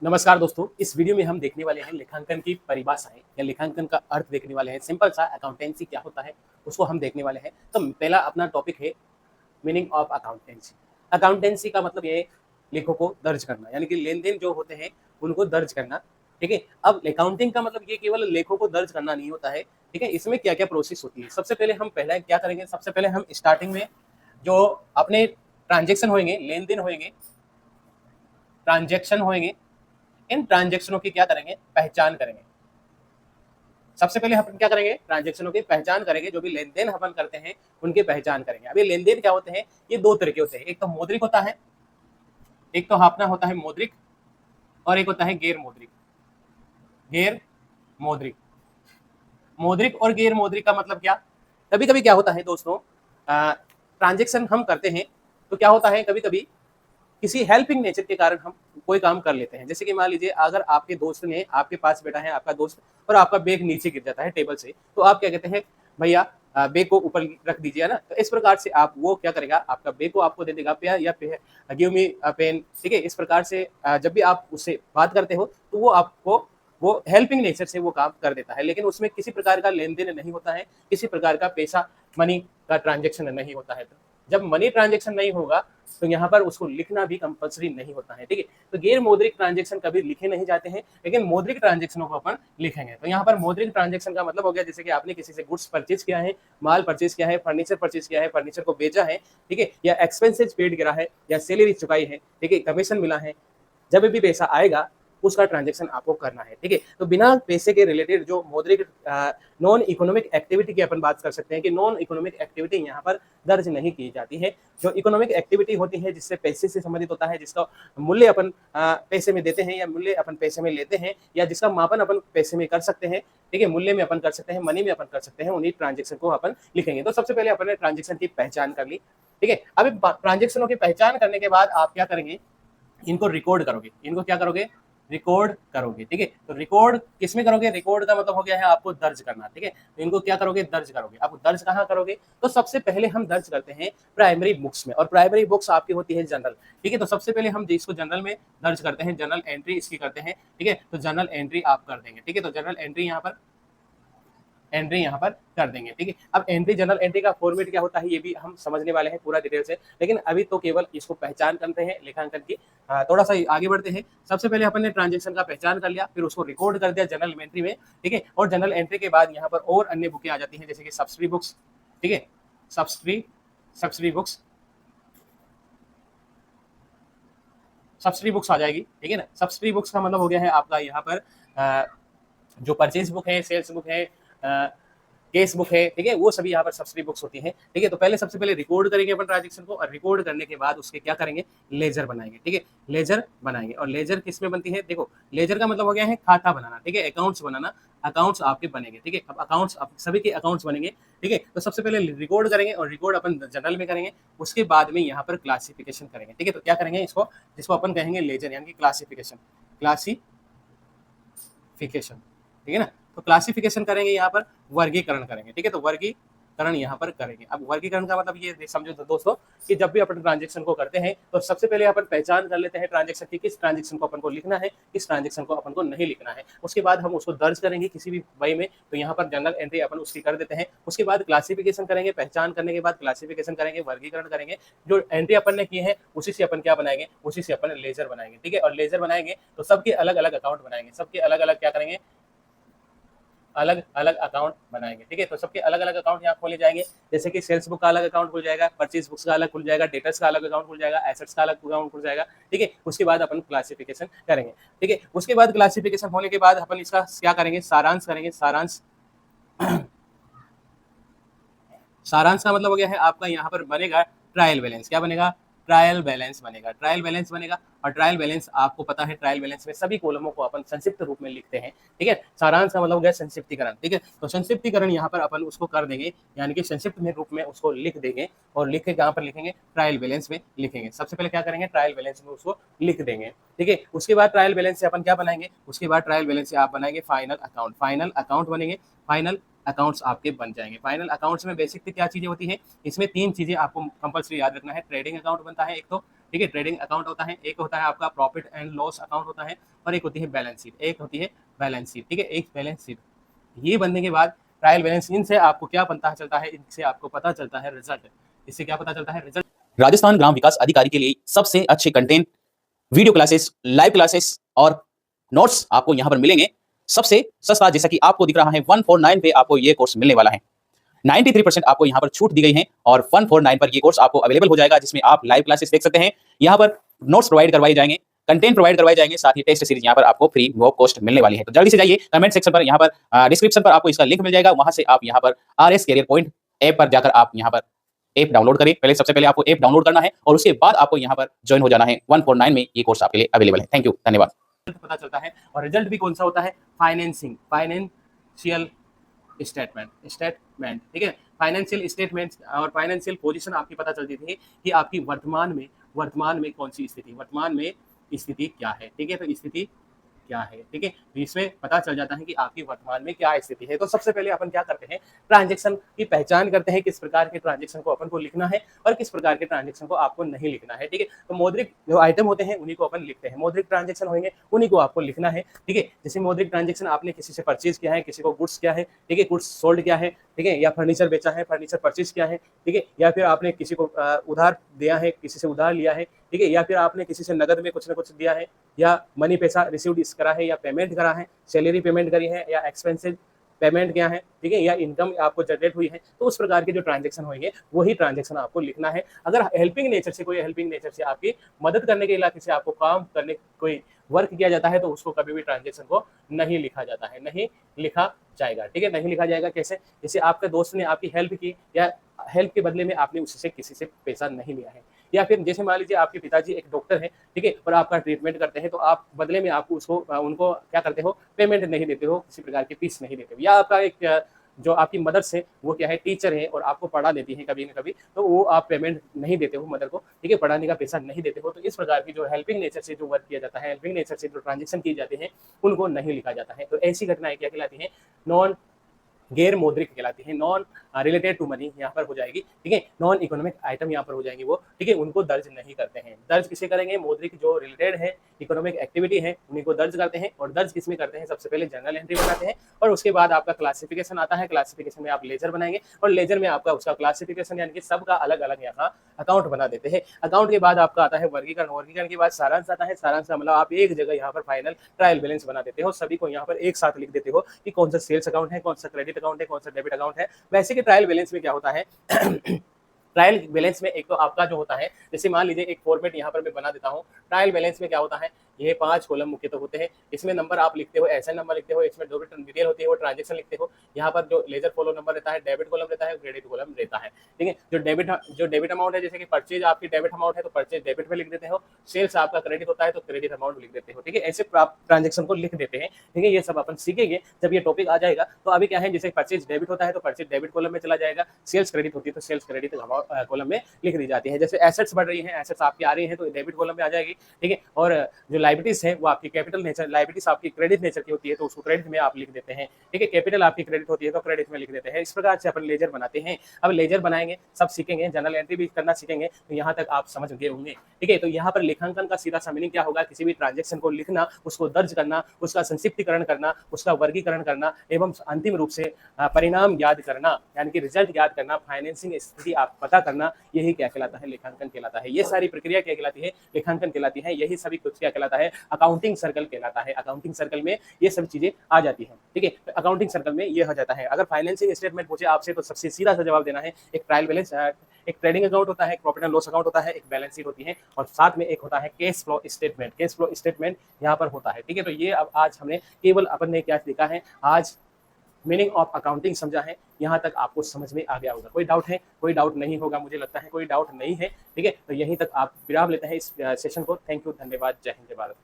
नमस्कार दोस्तों, इस वीडियो में हम देखने वाले हैं लेखांकन की परिभाषाएं या लेखांकन का अर्थ देखने वाले हैं। सिंपल सा अकाउंटेंसी क्या होता है उसको हम देखने वाले हैं। तो पहला अपना टॉपिक है मीनिंग ऑफ अकाउंटेंसी। अकाउंटेंसी का मतलब ये लेखों को दर्ज करना, यानी कि लेन देन जो होते हैं उनको दर्ज करना। ठीक है। अब अकाउंटिंग का मतलब ये केवल लेखों को दर्ज करना नहीं होता है। ठीक है, इसमें क्या क्या प्रोसेस होती है। सबसे पहले हम पहला क्या करेंगे, सबसे पहले हम स्टार्टिंग में जो अपने ट्रांजेक्शन होंगे, लेन देन होंगे, ट्रांजेक्शन होंगे, इन ट्रांजेक्शनों की क्या करेंगे, पहचान करेंगे। सबसे पहले अपन क्या करेंगे, ट्रांजेक्शनों की पहचान करेंगे। जो भी लेन देन अपन करते हैं उनकी पहचान करेंगे। अभी लेन देन क्या होते हैं, ये दो तरह के होते हैं। एक तो मौद्रिक होता है, एक तो अपना होता है मौद्रिक, और एक होता है गैर मौद्रिक। गैर मौद्रिक, मौद्रिक और गैर मौद्रिक का मतलब क्या। कभी कभी क्या होता है दोस्तों, ट्रांजेक्शन हम करते हैं तो क्या होता है, कभी कभी किसी हेल्पिंग नेचर के कारण हम कोई काम कर लेते हैं। जैसे कि मान लीजिए अगर आपके दोस्त ने आपके पास बैठा है, आपका दोस्त, और आपका बैग नीचे गिर जाता है टेबल से, तो आप क्या कहते हैं, भैया बैग को ऊपर रख दीजिए ना। तो इस प्रकार से आप वो क्या करेगा, आपका बैग को आपको दे देगा, या गिव मी पेन। ठीक है, इस प्रकार से जब भी आप उससे बात करते हो तो वो आपको वो हेल्पिंग नेचर से वो काम कर देता है, लेकिन उसमें किसी प्रकार का लेन देन नहीं होता है, किसी प्रकार का पैसा मनी का ट्रांजेक्शन नहीं होता है। तो जब मनी ट्रांजेक्शन नहीं होगा तो यहाँ पर उसको लिखना भी कंपलसरी नहीं होता है। ठीक है, तो गैर मौद्रिक ट्रांजेक्शन कभी लिखे नहीं जाते हैं, लेकिन मौद्रिक ट्रांजेक्शनों को अपन लिखेंगे। तो यहाँ पर मौद्रिक ट्रांजेक्शन का मतलब हो गया, जैसे कि आपने किसी से गुड्स परचेज किया है, माल परचेज किया है, फर्नीचर परचेज किया है, फर्नीचर को बेचा है, ठीक है, या एक्सपेंसेज पेड करा है, या सैलरी चुकाई है, ठीक है, कमीशन मिला है। जब भी पैसा आएगा उसका ट्रांजेक्शन आपको करना है। ठीक है, तो बिना पैसे के रिलेटेड जो मौद्रिक नॉन इकोनॉमिक एक्टिविटी की अपन बात कर सकते हैं कि नॉन इकोनॉमिक एक्टिविटी यहाँ पर दर्ज नहीं की जाती है। जो इकोनॉमिक एक्टिविटी होती है जिससे पैसे से संबंधित होता है, जिसका मूल्य अपन पैसे में देते हैं, या मूल्य अपन पैसे में लेते हैं, या जिसका मापन अपन पैसे में कर सकते हैं, ठीक है, मूल्य में अपन कर सकते हैं, मनी में अपन कर सकते हैं, उन्हीं ट्रांजेक्शन को अपन लिखेंगे। तो सबसे पहले अपन ने ट्रांजेक्शन की पहचान कर ली। ठीक है, अब ट्रांजेक्शनों की पहचान करने के बाद आप क्या करेंगे, इनको रिकॉर्ड करोगे। इनको क्या करोगे, रिकॉर्ड करोगे। ठीक है, तो रिकॉर्ड किसमें करोगे, रिकॉर्ड का मतलब हो गया है आपको दर्ज करना। ठीक है, तो इनको क्या करोगे, दर्ज करोगे। अब दर्ज कहाँ करोगे, तो सबसे पहले हम दर्ज करते हैं प्राइमरी बुक्स में, और प्राइमरी बुक्स आपकी होती है जनरल। ठीक है, तो सबसे पहले हम इसको जनरल में दर्ज करते हैं, जनरल एंट्री इसकी करते हैं। ठीक है, तो जनरल एंट्री आप कर देंगे। ठीक है, तो जनरल एंट्री यहाँ पर एंट्री यहाँ पर कर देंगे। ठीक है, अब एंट्री, जनरल एंट्री का फॉर्मेट क्या होता है ये भी हम समझने वाले हैं पूरा डिटेल से, लेकिन अभी तो केवल इसको पहचान करते हैं लेखांकन की। थोड़ा सा आगे बढ़ते हैं। सबसे पहले अपन ने ट्रांजेक्शन का पहचान कर लिया, फिर उसको रिकॉर्ड कर दिया जनरल एंट्री में। ठीक है, और जनरल एंट्री के बाद यहाँ पर और अन्य बुकें आ जाती हैं, जैसे कि सब्सिडी बुक्स। ठीक है, सब्सिडी बुक्स, सब्सिडी बुक्स आ जाएगी। ठीक है ना, सब्सिडी बुक्स का मतलब हो गया है आपका यहाँ पर जो परचेज बुक है, सेल्स बुक है, केस बुक है, ठीक है, वो सभी यहाँ पर सब्सिडी बुक्स होती हैं। ठीक है, तो पहले सबसे पहले रिकॉर्ड करेंगे अपन ट्रांजेक्शन को, और रिकॉर्ड करने के बाद उसके क्या करेंगे, लेजर बनाएंगे। ठीक है, लेजर बनाएंगे। और लेजर किस में बनती है, देखो लेजर का मतलब हो गया है खाता बनाना। ठीक है, अकाउंट्स बनाना, अकाउंट्स आपके बनेंगे। ठीक है, अब अकाउंट्स सभी के अकाउंट्स बनेंगे। ठीक है, तो सबसे पहले रिकॉर्ड करेंगे, और रिकॉर्ड अपन जनरल में करेंगे। उसके बाद में यहाँ पर क्लासिफिकेशन करेंगे। ठीक है, तो क्या करेंगे इसको, जिसको अपन कहेंगे लेजर, यानी कि क्लासिफिकेशन। क्लासिफिकेशन, ठीक है ना, तो क्लासिफिकेशन करेंगे, यहाँ पर वर्गीकरण करेंगे। ठीक है, तो वर्गीकरण यहाँ पर करेंगे। अब वर्गीकरण का मतलब ये समझो तो दोस्तों कि जब भी अपन ट्रांजेक्शन को करते हैं तो सबसे पहले अपन पहचान कर लेते हैं ट्रांजेक्शन की, किस ट्रांजेक्शन को अपन को लिखना है, किस ट्रांजेक्शन को अपन को नहीं लिखना है। उसके बाद हम उसको दर्ज करेंगे किसी भी वही में, तो यहाँ पर जनरल एंट्री अपन उसकी कर देते हैं। उसके बाद क्लासिफिकेशन करेंगे, पहचान करने के बाद क्लासिफिकेशन करेंगे, वर्गीकरण करेंगे। जो एंट्री अपन ने की है उसी से अपन क्या बनाएंगे, उसी से अपन लेजर बनाएंगे। ठीक है, और लेजर बनाएंगे तो सबके अलग अलग अकाउंट बनाएंगे, सबके अलग अलग क्या करेंगे, अलग अलग अकाउंट बनाएंगे। ठीक है, तो सबके अलग अलग अकाउंट यहाँ खोले जाएंगे। जैसे कि सेल्स बुक का अलग अकाउंट खुल जाएगा, परचेज बुक्स का अलग खुल जाएगा, डेटर्स का अलग अकाउंट खुल जाएगा, एसेट्स का अलग अकाउंट खुल जाएगा। ठीक है, उसके बाद अपन क्लासिफिकेशन करेंगे। ठीक है, उसके बाद क्लासिफिकेशन होने के बाद अपन इसका क्या करेंगे, सारांश करेंगे। सारांश सारांश का मतलब हो गया है आपका यहाँ पर बनेगा ट्रायल बैलेंस। क्या बनेगा, ट्रायल बैलेंस बनेगा। ट्रायल बैलेंस बनेगा, और ट्रायल बैलेंस आपको पता है, ट्रायल बैलेंस में सभी कॉलमों को अपन संक्षिप्त रूप में लिखते हैं। ठीक है, सारांश का मतलब हो गया संक्षिप्तीकरण। ठीक है, तो संक्षिप्तीकरण यहाँ पर अपन उसको कर देंगे, यानी कि संक्षिप्त में रूप में उसको लिख देंगे, और लिख के कहाँ पर लिखेंगे, ट्रायल बैलेंस में लिखेंगे। सबसे पहले क्या करेंगे, ट्रायल बैलेंस में उसको लिख देंगे। ठीक है, उसके बाद ट्रायल बैलेंस से अपन क्या बनाएंगे, उसके बाद ट्रायल बैलेंस से आप बनाएंगे फाइनल अकाउंट। फाइनल अकाउंट बनेंगे, फाइनल अकाउंट्स आपके बन जाएंगे। फाइनल अकाउंट्स में बेसिक क्या चीजें होती है, इसमें तीन चीजें आपको कंपलसरी याद रखना है। ट्रेडिंग अकाउंट बनता है एक तो, ठीक है। ट्रेडिंग अकाउंट होता है, एक होता है आपका प्रॉफिट एंड लॉस अकाउंट होता है, और एक होती है बैलेंस शीट, एक होती है बैलेंस शीट, ठीक है, एक बैलेंस शीट। ये बनने के बाद ट्रायल बैलेंस, इनसे आपको क्या पता चलता है, इनसे आपको पता चलता है रिजल्ट। इससे क्या पता चलता है, रिजल्ट। राजस्थान ग्राम विकास अधिकारी के लिए सबसे अच्छे content, video classes, live classes और नोट्स आपको यहां पर मिलेंगे सबसे सस्ता। जैसा कि आपको दिख रहा है 149 पे आपको ये कोर्स मिलने वाला है। 93% आपको यहां पर छूट दी गई है और 149 पर ये कोर्स आपको अवेलेबल हो जाएगा, जिसमें आप लाइव क्लासेस देख सकते हैं। यहां पर नोट्स प्रोवाइड करवाए जाएंगे, कंटेंट प्रोवाइड करवाए जाएंगे, साथ ही टेस्ट सीरीज यहां पर आपको फ्री वो कॉस्ट मिलने वाली है। तो जल्दी से जाइए, कमेंट सेक्शन पर यहां पर डिस्क्रिप्शन पर आपको इसका लिंक मिल जाएगा, वहां से आप यहां पर RS कैरियर पॉइंट ऐप पर जाकर आप यहां पर ऐप डाउनलोड करें। पहले सबसे पहले आपको ऐप डाउनलोड करना है और उसके बाद आपको यहां पर ज्वाइन हो जाना है। 149 में ये कोर्स आपके लिए अवेलेबल है। थैंक यू, धन्यवाद। पता चलता है। और रिजल्ट भी कौन सा होता है, फाइनेंशियल स्टेटमेंट, ठीक है। फाइनेंशियल स्टेटमेंट और फाइनेंशियल पोजीशन आपकी पता चलती थी कि आपकी वर्तमान में कौन सी स्थिति, वर्तमान में स्थिति क्या है, ठीक है। तो स्थिति क्या है, ठीक है। तो इसमें पता चल जाता है कि आपकी वर्तमान में क्या स्थिति है। तो सबसे पहले अपन क्या करते हैं, ट्रांजैक्शन की पहचान करते हैं, किस प्रकार के ट्रांजैक्शन को अपन को लिखना है और किस प्रकार के ट्रांजैक्शन को आपको नहीं लिखना है, ठीक है। तो मौद्रिक जो आइटम होते हैं उन्हीं को अपन लिखते हैं, मौद्रिक ट्रांजैक्शन होंगे उन्हीं को आपको लिखना है, ठीक है। जैसे मौद्रिक ट्रांजैक्शन आपने किसी से परचेज किया है, किसी को गुड्स किया है, ठीक है, गुड्स सोल्ड किया है, ठीक है, या फर्नीचर बेचा है, फर्नीचर परचेज किया है, ठीक है, या फिर आपने किसी को उधार दिया है, किसी से उधार लिया है, ठीक है, या फिर आपने किसी से नगद में कुछ ना कुछ दिया है, या मनी पैसा रिसीव्ड करा है, या पेमेंट करा है, सैलरी पेमेंट करी है, या एक्सपेंसेस पेमेंट किया है, ठीक है, या इनकम आपको जनरेट हुई है। तो उस प्रकार के जो ट्रांजैक्शन होंगे वही ट्रांजैक्शन आपको लिखना है। अगर हेल्पिंग नेचर से, कोई हेल्पिंग नेचर से आपकी मदद करने के इलाके से आपको काम करने कोई वर्क किया जाता है तो उसको कभी भी ट्रांजैक्शन को नहीं लिखा जाता है, नहीं लिखा जाएगा, ठीक है। नहीं लिखा जाएगा कैसे, जैसे आपके दोस्त ने आपकी हेल्प की या हेल्प के बदले में आपने उससे किसी से पैसा नहीं लिया है, या फिर जैसे मान लीजिए आपके पिताजी एक डॉक्टर हैं, ठीक है, और आपका ट्रीटमेंट करते हैं, तो आप बदले में आपको उसको उनको क्या करते हो, पेमेंट नहीं देते हो, किसी प्रकार की फीस नहीं देते हो। या आपका एक जो आपकी मदर है वो क्या है, टीचर है और आपको पढ़ा देती है कभी न कभी, तो वो आप पेमेंट नहीं देते हो मदर को, ठीक है, पढ़ाने का पैसा नहीं देते हो। तो इस प्रकार की जो हेल्पिंग नेचर से जो वर्क किया जाता है, हेल्पिंग नेचर से जो ट्रांजेक्शन किए जाते हैं उनको नहीं लिखा जाता है। तो ऐसी घटनाएं क्या कहलाती हैं, नॉन गैर मौद्रिक कहलाती है, नॉन रिलेटेड टू मनी यहाँ पर हो जाएगी, ठीक है। नॉन इकोनॉमिक आइटम यहाँ पर हो जाएंगे वो, ठीक है, उनको दर्ज नहीं करते हैं। दर्ज किसे करेंगे, मौद्रिक जो रिलेटेड है, इकोनॉमिक एक्टिविटी है, उन्हीं को दर्ज करते हैं। और दर्ज किसमें करते हैं, सबसे पहले जर्नल एंट्री बनाते हैं और उसके बाद आपका क्लासिफिकेशन आता है। क्लासिफिकेशन में आप लेजर बनाएंगे और लेजर में आपका उसका क्लासिफिकेशन यानी कि सबका अलग अलग यहाँ अकाउंट बना देते हैं। अकाउंट के बाद आपका आता है वर्गीकरण, वर्गीकरण के बाद सारांश आता है। सारांश का मतलब आप एक जगह यहाँ पर फाइनल ट्रायल बैलेंस बना देते हो, सभी को यहाँ पर एक साथ लिख देते हो कि कौन सा सेल्स अकाउंट है, कौन सा क्रेडिट अकाउंट है, कौन सा डेबिट अकाउंट है। वैसे कि ट्रायल बैलेंस में क्या होता है ट्रायल बैलेंस में एक तो आपका जो होता है, जैसे मान लीजिए एक फॉर्मेट यहाँ पर मैं बना देता हूँ। ट्रायल बैलेंस में क्या होता है, ये 5 कॉलम मुख्यतः होते हैं। इसमें नंबर आप लिखते हो, एसएन नंबर लिखते हो, इसमें जो भी डिटेल होती है वो ट्रांजेक्शन लिखते हो। यहाँ पर जो लेजर फॉलो नंबर रहता है, डेबिट कॉलम रहता है, क्रेडिट कॉलम रहता है, ठीक है। जो डेबिट अमाउंट है, जैसे कि परचेज आपकी डेबिट अमाउंट है तो परचेज डेबिट में लिख देते हो, सेल्स आपका क्रेडिट होता है तो क्रेडिट अमाउंट लिख देते हो, ठीक है। ऐसे आप ट्रांजेक्शन को लिख देते हैं, ठीक है। ये सब अपन सीखेंगे जब ये टॉपिक आ जाएगा। तो अभी क्या है, जैसे परचेज डेबिट होता है तो परचेज डेबिट कॉलम में चला जाएगा, सेल्स क्रेडिट होती है तो सेल्स क्रेडिट कॉलम में लिख दी जाती है। जैसे एसेट्स बढ़ रही है, एसेट्स आपकी आ रही है तो डेबिट कॉलम में आ जाएगी, ठीक है। और जो लायबिलिटीज है वो आपकी कैपिटल नेचर, लायबिलिटीज आपकी क्रेडिट नेचर की होती है तो उसको क्रेडिट में आप लिख देते हैं, ठीक है। कैपिटल आपकी क्रेडिट होती है तो क्रेडिट में लिख देते हैं। इस प्रकार से अपन लेजर बनाते हैं। अब लेजर बनाएंगे, सब सीखेंगे, जर्नल एंट्री भी करना सीखेंगे, तो यहाँ तक आप समझ गए होंगे, ठीक है। तो यहाँ पर लेखांकन का सीधा सा मीनिंग क्या होगा, किसी भी ट्रांजेक्शन को लिखना, उसको दर्ज करना, उसका संक्षिप्तीकरण करना, उसका वर्गीकरण करना एवं अंतिम रूप से परिणाम याद करना, यानी कि रिजल्ट याद करना, फाइनेंसिंग स्थिति आप पता करना, यही क्या कहलाता है, लेखांकन कहलाता है। ये सारी प्रक्रिया क्या कहलाती है, लेखांकन कहलाती है। यही सभी कुछ क्या कहलाता है, अकाउंटिंग सर्कल कहलाता है। अकाउंटिंग सर्कल में ये सभी चीजें आ जाती हैं, ठीक है। तो अकाउंटिंग सर्कल में ये हो जाता है। अगर फाइनेंसिंग स्टेटमेंट पूछे आपसे तो सबसे सीधा सा जवाब देना है, एक ट्रायल बैलेंस, एक ट्रेडिंग अकाउंट होता है, एक प्रॉफिट एंड लॉस अकाउंट होता है, एक बैलेंस शीट होती है और साथ में एक होता है cash flow statement. Cash flow statement यहाँ पर होता है, ठीक है। तो ये अब आज हमने केवल अपन ने क्या देखा है, आज मीनिंग ऑफ अकाउंटिंग समझा है। यहाँ तक आपको समझ में आ गया होगा। कोई डाउट है, कोई डाउट नहीं होगा, मुझे लगता है कोई डाउट नहीं है, ठीक है। तो यहीं तक आप विराम लेते हैं इस सेशन को। थैंक यू, धन्यवाद, जय हिंद, जय भारत।